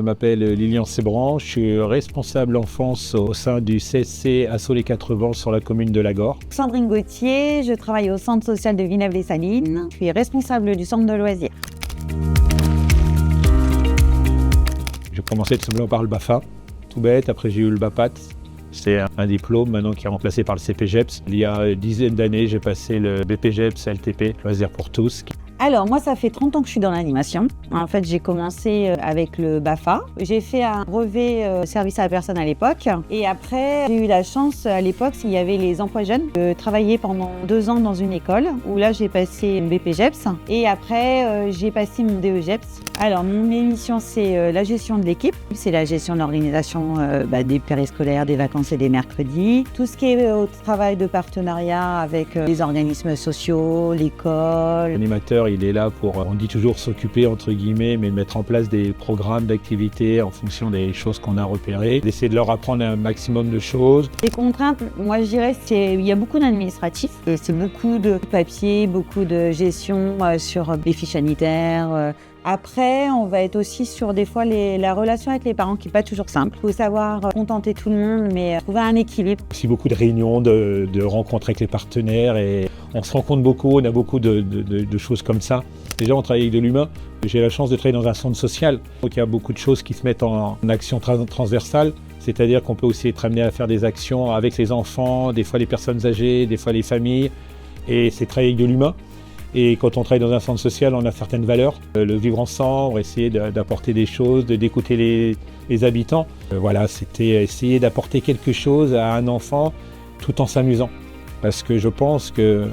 m'appelle Lilian Sebran, je suis responsable enfance au sein du CSC Assaut-les-Quatre-Vents sur la commune de Lagor. Sandrine Gauthier, je travaille au centre social de Villeneuve-les-Salines. Je suis responsable du centre de loisirs. J'ai commencé tout simplement par le BAFA, tout bête, après j'ai eu le BAPAT. C'est un diplôme maintenant qui est remplacé par le CPGEPS. Il y a une dizaine d'années, j'ai passé le BPGEPS LTP, Loisirs pour tous. Alors moi, ça fait 30 ans que je suis dans l'animation. En fait, j'ai commencé avec le BAFA. J'ai fait un brevet service à la personne à l'époque. Et après, j'ai eu la chance, à l'époque, s'il y avait les emplois jeunes, de travailler pendant 2 ans dans une école, où là, j'ai passé le BPGEPS. Et après, j'ai passé mon DEGEPS. Alors, mes missions, c'est la gestion de l'équipe. C'est la gestion de l'organisation des périscolaires, des vacances et des mercredis. Tout ce qui est au travail de partenariat avec les organismes sociaux, l'école. L'animateur, il est là pour, on dit toujours s'occuper entre guillemets, mais de mettre en place des programmes d'activité en fonction des choses qu'on a repérées, d'essayer de leur apprendre un maximum de choses. Les contraintes, moi je dirais, il y a beaucoup d'administratifs et c'est beaucoup de papier, beaucoup de gestion sur les fiches sanitaires. Après, on va être aussi sur des fois la relation avec les parents qui n'est pas toujours simple. Il faut savoir contenter tout le monde, mais trouver un équilibre. Aussi beaucoup de réunions, de rencontres avec les partenaires et on se rencontre beaucoup, on a beaucoup de choses comme ça. Déjà, on travaille avec de l'humain. J'ai la chance de travailler dans un centre social. Donc il y a beaucoup de choses qui se mettent en action transversale. C'est-à-dire qu'on peut aussi être amené à faire des actions avec les enfants, des fois les personnes âgées, des fois les familles. Et c'est travailler avec de l'humain. Et quand on travaille dans un centre social, on a certaines valeurs. Le vivre ensemble, essayer d'apporter des choses, d'écouter les habitants. Voilà, c'était essayer d'apporter quelque chose à un enfant tout en s'amusant. Parce que je pense qu'il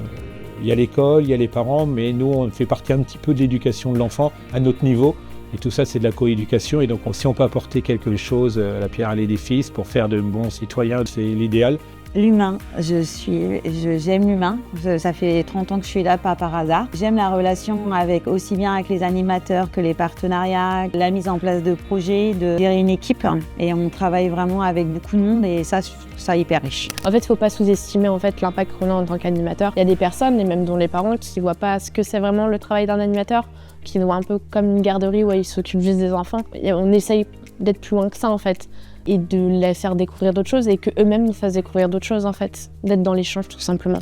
y a l'école, il y a les parents, mais nous, on fait partie un petit peu de l'éducation de l'enfant à notre niveau. Et tout ça, c'est de la coéducation. Et donc, si on peut apporter quelque chose à la pierre à l'édifice pour faire de bons citoyens, c'est l'idéal. L'humain, j'aime l'humain. Ça fait 30 ans que je suis là, pas par hasard. J'aime la relation aussi bien avec les animateurs que les partenariats, la mise en place de projets, de gérer une équipe. Et on travaille vraiment avec beaucoup de monde et ça hyper riche. En fait, il ne faut pas sous-estimer l'impact qu'on a en tant qu'animateur. Il y a des personnes, et même dont les parents, qui ne voient pas ce que c'est vraiment le travail d'un animateur, qui nous voient un peu comme une garderie où ils s'occupent juste des enfants. Et on essaye d'être plus loin que ça en fait. Et de les faire découvrir d'autres choses et qu'eux-mêmes nous fassent découvrir d'autres choses en fait, d'être dans l'échange tout simplement.